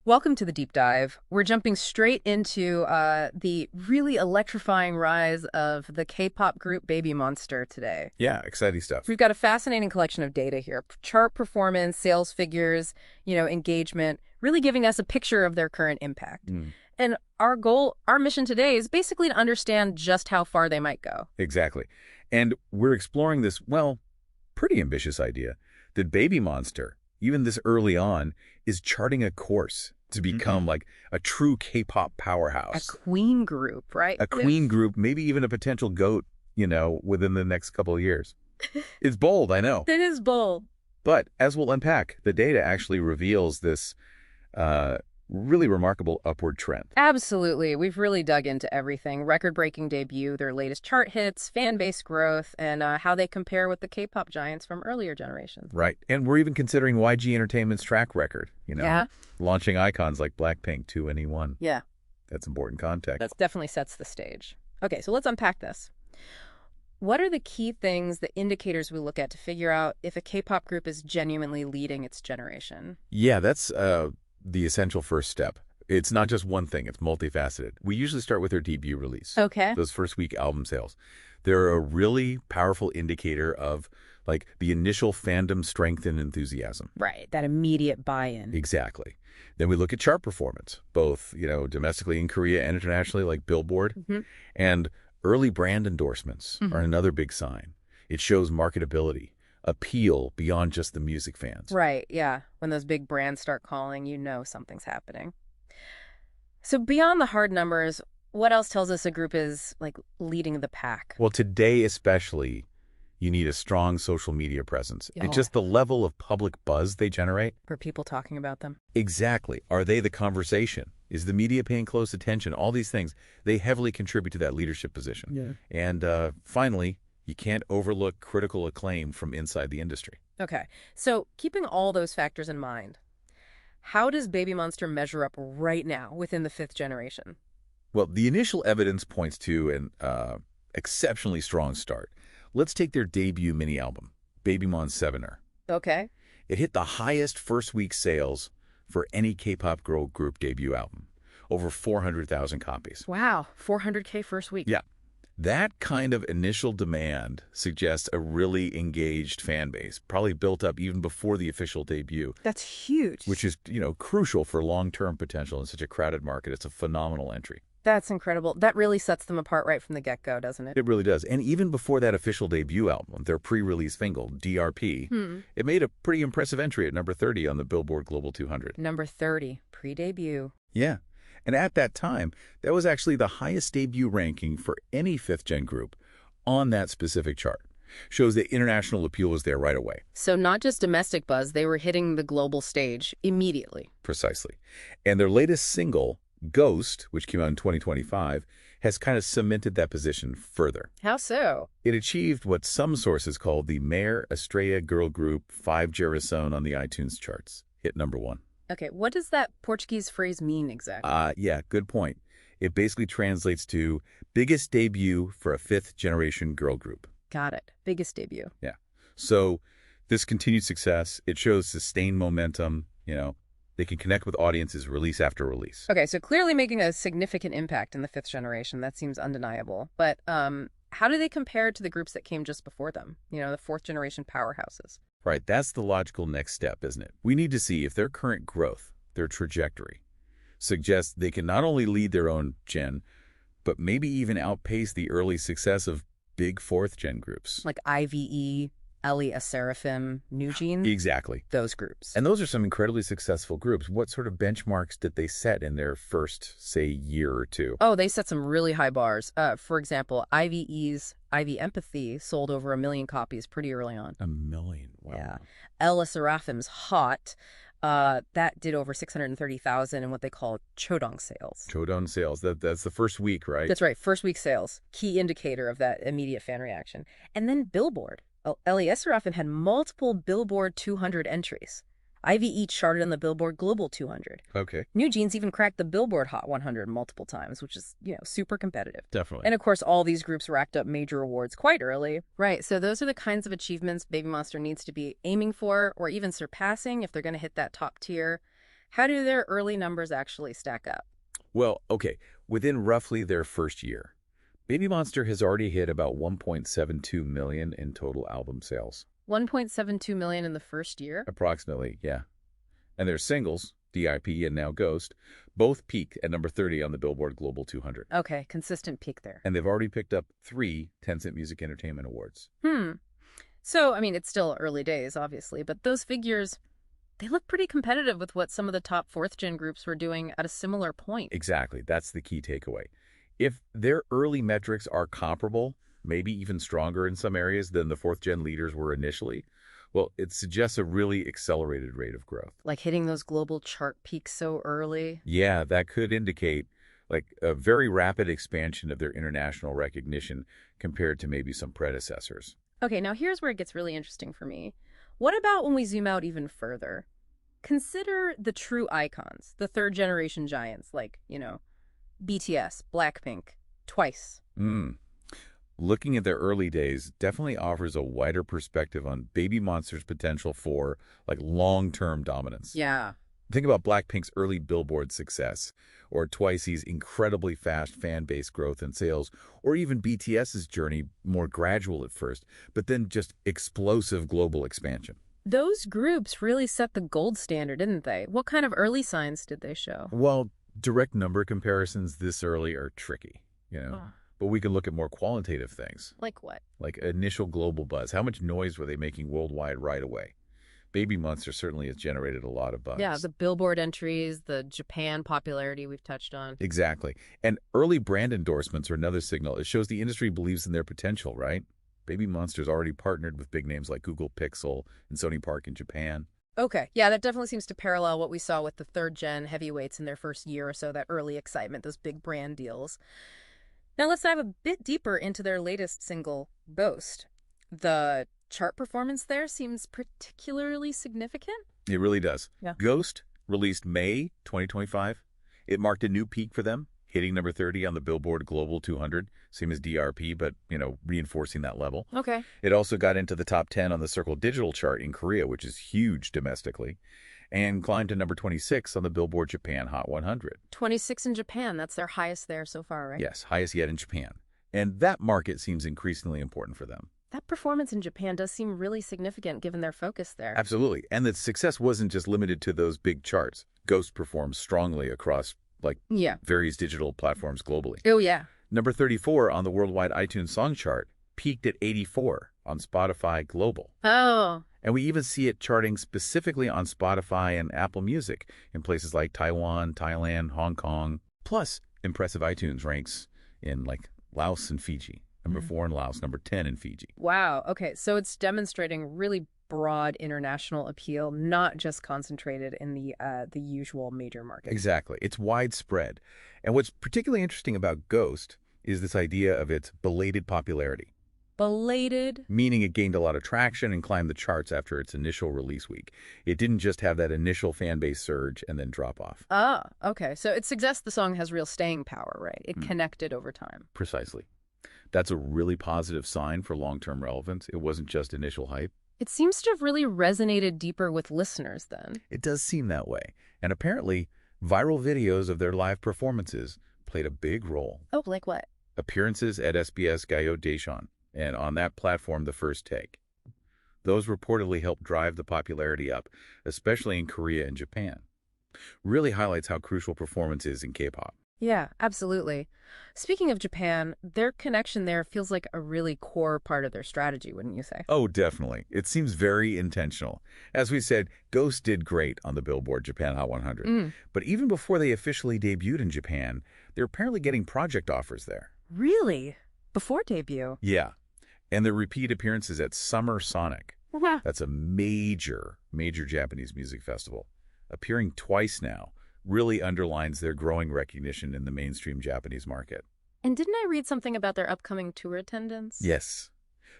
Welcome to the deep dive. We're jumping straight into the really electrifying rise of the K-pop group BABYMONSTER today. Yeah, exciting stuff. We've got a fascinating collection of data here. Chart performance, sales figures, engagement, really giving us a picture of their current impact. And our mission today is basically to understand just how far they might go. Exactly. And we're exploring this, well, pretty ambitious idea that BABYMONSTER, even this early on, is charting a course to become like a true K-pop powerhouse. A queen group, right? A queen group, maybe even a potential GOAT, within the next couple of years. It's bold, I know. It is bold. But as we'll unpack, the data actually reveals this really remarkable upward trend. Absolutely. We've really dug into everything. Record-breaking debut, their latest chart hits, fan base growth, and how they compare with the K-pop giants from earlier generations. Right. And we're even considering YG Entertainment's track record, launching icons like BLACKPINK, 2 and E1. Yeah. That's important context. That definitely sets the stage. Okay, so let's unpack this. What are the key things, the indicators we look at to figure out if a K-pop group is genuinely leading its generation? Yeah, that's the essential first step. It's not just one thing. It's multifaceted. We usually start with their debut release. Okay. Those first week album sales. They're a really powerful indicator of the initial fandom strength and enthusiasm. Right. That immediate buy-in. Exactly. Then we look at chart performance, both, domestically in Korea and internationally, like Billboard. And early brand endorsements are another big sign. It shows marketability, appeal beyond just the music fans. Right, yeah. When those big brands start calling, something's happening. So beyond the hard numbers, what else tells us a group is leading the pack? Well, today especially, you need a strong social media presence. Oh. And just the level of public buzz they generate. For people talking about them. Exactly. Are they the conversation? Is the media paying close attention? All these things, they heavily contribute to that leadership position. Yeah. And finally, you can't overlook critical acclaim from inside the industry. Okay, so keeping all those factors in mind, how does BABYMONSTER measure up right now within the fifth generation? Well, the initial evidence points to an exceptionally strong start. Let's take their debut mini-album, BABYMON 7er. Okay. It hit the highest first-week sales for any K-pop girl group debut album, over 400,000 copies. Wow, 400K first week. Yeah. That kind of initial demand suggests a really engaged fan base, probably built up even before the official debut. That's huge. Which is, crucial for long-term potential in such a crowded market. It's a phenomenal entry. That's incredible. That really sets them apart right from the get-go, doesn't it? It really does. And even before that official debut album, their pre-release single, DRP, it made a pretty impressive entry at number 30 on the Billboard Global 200. Number 30, pre-debut. Yeah. And at that time, that was actually the highest debut ranking for any fifth-gen group on that specific chart. Shows that international appeal was there right away. So not just domestic buzz, they were hitting the global stage immediately. Precisely. And their latest single, Ghost, which came out in 2025, has kind of cemented that position further. How so? It achieved what some sources call the Mare Estrella Girl Group 5 Geração on the iTunes charts. Hit number 1. Okay, what does that Portuguese phrase mean exactly? Yeah, good point. It basically translates to biggest debut for a fifth-generation girl group. Got it. Biggest debut. Yeah. So this continued success, it shows sustained momentum, They can connect with audiences release after release. Okay, so clearly making a significant impact in the fifth generation. That seems undeniable. But how do they compare to the groups that came just before them? The fourth-generation powerhouses. Right, that's the logical next step, isn't it? We need to see if their current growth, their trajectory, suggests they can not only lead their own gen, but maybe even outpace the early success of big fourth-gen groups. Like IVE, Ellie Seraphim, New Jeans? Exactly. Those groups. And those are some incredibly successful groups. What sort of benchmarks did they set in their first, say, year or two? Oh, they set some really high bars. For example, IVE's Ivy Empathy sold over 1 million copies pretty early on. 1 million? Wow. Yeah. Ella Seraphim's Hot, that did over 630,000 in what they call chodong sales. Chodong sales. That's the first week, right? That's right. First week sales. Key indicator of that immediate fan reaction. And then Billboard. Ellie Seraphim had multiple Billboard 200 entries. IVE charted on the Billboard Global 200. Okay. New Jeans even cracked the Billboard Hot 100 multiple times, which is, super competitive. Definitely. And of course, all these groups racked up major awards quite early. Right. So those are the kinds of achievements BABYMONSTER needs to be aiming for or even surpassing if they're going to hit that top tier. How do their early numbers actually stack up? Well, okay, within roughly their first year, Baby Monster has already hit about 1.72 million in total album sales. 1.72 million in the first year? Approximately, yeah. And their singles, DIP and now Ghost, both peaked at number 30 on the Billboard Global 200. Okay, consistent peak there. And they've already picked up 3 Tencent Music Entertainment Awards. So, I mean, it's still early days, obviously, but those figures, they look pretty competitive with what some of the top fourth-gen groups were doing at a similar point. Exactly. That's the key takeaway. If their early metrics are comparable, maybe even stronger in some areas than the fourth-gen leaders were initially, well, it suggests a really accelerated rate of growth. Like hitting those global chart peaks so early. Yeah, that could indicate like a very rapid expansion of their international recognition compared to maybe some predecessors. Okay, now here's where it gets really interesting for me. What about when we zoom out even further? Consider the true icons, the third-generation giants like, BTS, BLACKPINK, Twice. Looking at their early days definitely offers a wider perspective on Baby Monster's potential for like long-term dominance. Yeah. Think about BLACKPINK's early Billboard success, or Twice's incredibly fast fan base growth and sales, or even BTS's journey, more gradual at first, but then just explosive global expansion. Those groups really set the gold standard, didn't they? What kind of early signs did they show? Well, direct number comparisons this early are tricky, Oh. but we can look at more qualitative things, Like what? like initial global buzz. How much noise were they making worldwide right away? Baby Monster certainly has generated a lot of buzz. Yeah, the Billboard entries, the Japan popularity we've touched on. Exactly. And early brand endorsements are another signal. It shows the industry believes in their potential, right? Baby Monster's already partnered with big names like Google Pixel and Sony Park in Japan. Okay, yeah, that definitely seems to parallel what we saw with the third-gen heavyweights in their first year or so, that early excitement, those big brand deals. Now let's dive a bit deeper into their latest single, Ghost. The chart performance there seems particularly significant. It really does. Yeah. Ghost, released May 2025. It marked a new peak for them, hitting number 30 on the Billboard Global 200, same as DRP, but, reinforcing that level. Okay. It also got into the top 10 on the Circle Digital chart in Korea, which is huge domestically, and climbed to number 26 on the Billboard Japan Hot 100. 26 in Japan, that's their highest there so far, right? Yes, highest yet in Japan. And that market seems increasingly important for them. That performance in Japan does seem really significant given their focus there. Absolutely. And the success wasn't just limited to those big charts. Ghost performs strongly across various digital platforms globally. Oh, yeah. Number 34 on the worldwide iTunes song chart, peaked at 84 on Spotify Global. Oh. And we even see it charting specifically on Spotify and Apple Music in places like Taiwan, Thailand, Hong Kong. Plus, impressive iTunes ranks in Laos and Fiji. Number 4 in Laos, number 10 in Fiji. Wow. Okay, so it's demonstrating really broad international appeal, not just concentrated in the usual major markets. Exactly. It's widespread. And what's particularly interesting about Ghost is this idea of its belated popularity. Belated? Meaning it gained a lot of traction and climbed the charts after its initial release week. It didn't just have that initial fan base surge and then drop off. Ah, okay. So it suggests the song has real staying power, right? It connected over time. Precisely. That's a really positive sign for long-term relevance. It wasn't just initial hype. It seems to have really resonated deeper with listeners then. It does seem that way. And apparently, viral videos of their live performances played a big role. Oh, like what? Appearances at SBS Gayo Daeshan, and on that platform, The First Take. Those reportedly helped drive the popularity up, especially in Korea and Japan. Really highlights how crucial performance is in K-pop. Yeah, absolutely. Speaking of Japan, their connection there feels like a really core part of their strategy, wouldn't you say? Oh, definitely. It seems very intentional. As we said, Ghost did great on the Billboard Japan Hot 100. But even before they officially debuted in Japan, they're apparently getting project offers there. Really? Before debut? Yeah. And their repeat appearances at Summer Sonic. That's a major Japanese music festival. Appearing twice now really underlines their growing recognition in the mainstream Japanese market. And didn't I read something about their upcoming tour attendance? Yes.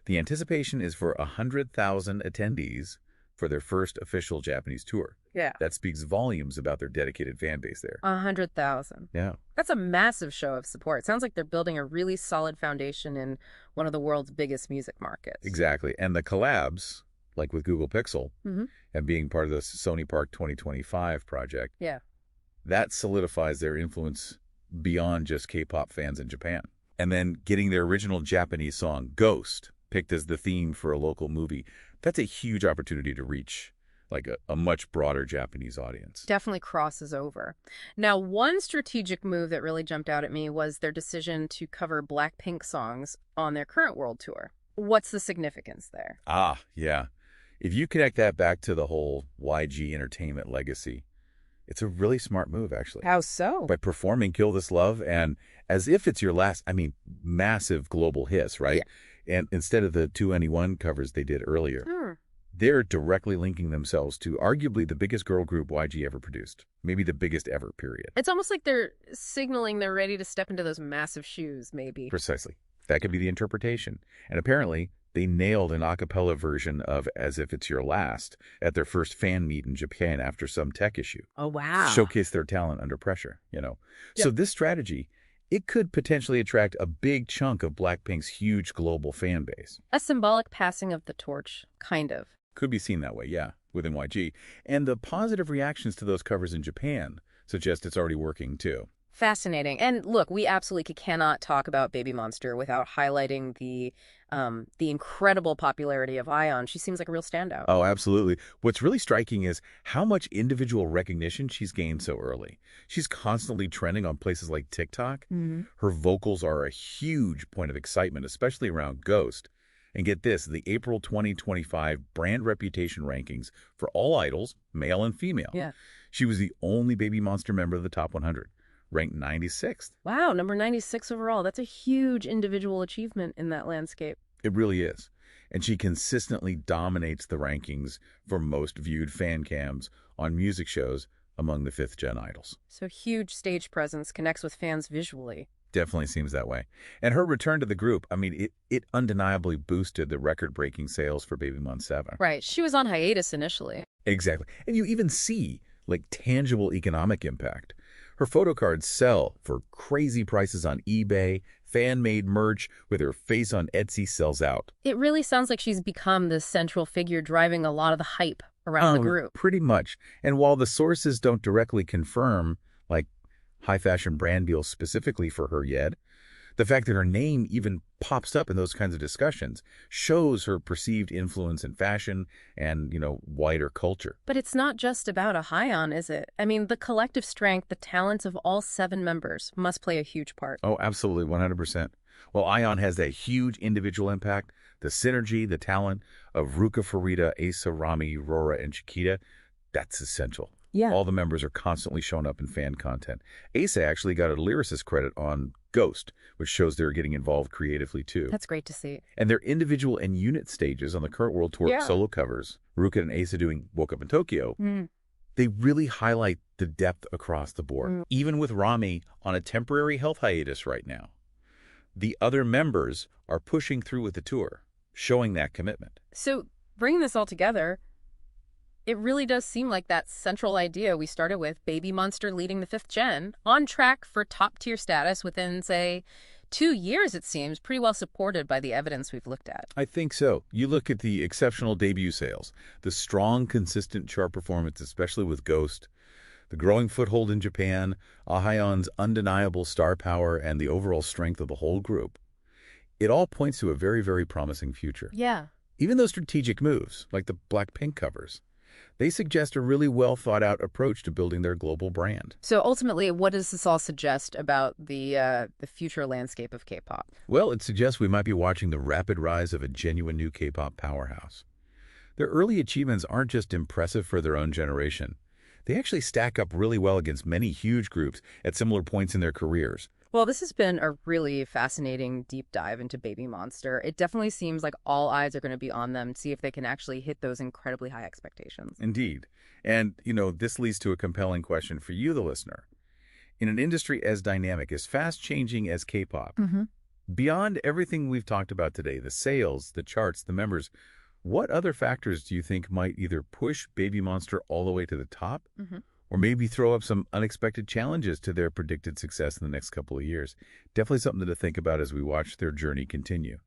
The anticipation is for 100,000 attendees for their first official Japanese tour. Yeah. That speaks volumes about their dedicated fan base there. 100,000. Yeah. That's a massive show of support. Sounds like they're building a really solid foundation in one of the world's biggest music markets. Exactly. And the collabs, like with Google Pixel, Mm-hmm. and being part of the Sony Park 2025 project, Yeah. that solidifies their influence beyond just K-pop fans in Japan. And then getting their original Japanese song, Ghost, picked as the theme for a local movie, that's a huge opportunity to reach like a much broader Japanese audience. Definitely crosses over. Now, one strategic move that really jumped out at me was their decision to cover BLACKPINK songs on their current world tour. What's the significance there? Ah, yeah. If you connect that back to the whole YG Entertainment legacy, it's a really smart move, actually. How so? By performing Kill This Love and as if it's your last, massive global hits, right? Yeah. And instead of the 2NE1 covers they did earlier, they're directly linking themselves to arguably the biggest girl group YG ever produced. Maybe the biggest ever, period. It's almost like they're signaling they're ready to step into those massive shoes, maybe. Precisely. That could be the interpretation. And apparently, they nailed an a cappella version of As If It's Your Last at their first fan meet in Japan after some tech issue. Oh, wow. Showcase their talent under pressure, Yep. So this strategy, it could potentially attract a big chunk of BLACKPINK's huge global fan base. A symbolic passing of the torch, kind of. Could be seen that way, yeah, within YG. And the positive reactions to those covers in Japan suggest it's already working, too. Fascinating. And look, we absolutely cannot talk about BABYMONSTER without highlighting the incredible popularity of ION. She seems like a real standout. Oh, absolutely. What's really striking is how much individual recognition she's gained so early. She's constantly trending on places like TikTok. Mm-hmm. Her vocals are a huge point of excitement, especially around Ghost. And get this, the April 2025 brand reputation rankings for all idols, male and female. Yeah. She was the only BABYMONSTER member of the top 100, ranked 96th. Wow, number 96 overall. That's a huge individual achievement in that landscape. It really is. And she consistently dominates the rankings for most viewed fan cams on music shows among the fifth-gen idols. So huge stage presence connects with fans visually. Definitely seems that way. And her return to the group, it undeniably boosted the record-breaking sales for BABYMONSTER. Right. She was on hiatus initially. Exactly. And you even see, tangible economic impact. Her photo cards sell for crazy prices on eBay. Fan-made merch with her face on Etsy sells out. It really sounds like she's become the central figure driving a lot of the hype around the group. Pretty much. And while the sources don't directly confirm, high-fashion brand deals specifically for her yet, the fact that her name even pops up in those kinds of discussions shows her perceived influence in fashion and, wider culture. But it's not just about a Hyon, is it? The collective strength, the talents of all 7 members must play a huge part. Oh, absolutely, 100%. Well, ION has that huge individual impact, the synergy, the talent of Ruka Farida, Asa, Rami, Rora, and Chiquita, that's essential. Yeah. All the members are constantly showing up in fan content. Asa actually got a lyricist credit on Ghost, which shows they're getting involved creatively, too. That's great to see. And their individual and unit stages on the current World Tour solo covers, Ruka and Asa doing Woke Up in Tokyo, they really highlight the depth across the board. Even with Rami on a temporary health hiatus right now, the other members are pushing through with the tour, showing that commitment. So bringing this all together, it really does seem like that central idea we started with, BABYMONSTER leading the 5th gen, on track for top-tier status within, say, 2 years, it seems, pretty well supported by the evidence we've looked at. I think so. You look at the exceptional debut sales, the strong, consistent chart performance, especially with Ghost, the growing foothold in Japan, Ahyeon's undeniable star power, and the overall strength of the whole group. It all points to a very, very promising future. Yeah. Even those strategic moves, like the BLACKPINK covers, they suggest a really well-thought-out approach to building their global brand. So ultimately, what does this all suggest about the future landscape of K-pop? Well, it suggests we might be watching the rapid rise of a genuine new K-pop powerhouse. Their early achievements aren't just impressive for their own generation. They actually stack up really well against many huge groups at similar points in their careers. Well, this has been a really fascinating deep dive into BABYMONSTER. It definitely seems like all eyes are going to be on them to see if they can actually hit those incredibly high expectations. Indeed. And, this leads to a compelling question for you, the listener. In an industry as dynamic, as fast-changing as K-pop, beyond everything we've talked about today, the sales, the charts, the members, what other factors do you think might either push BABYMONSTER all the way to the top, or maybe throw up some unexpected challenges to their predicted success in the next couple of years? Definitely something to think about as we watch their journey continue.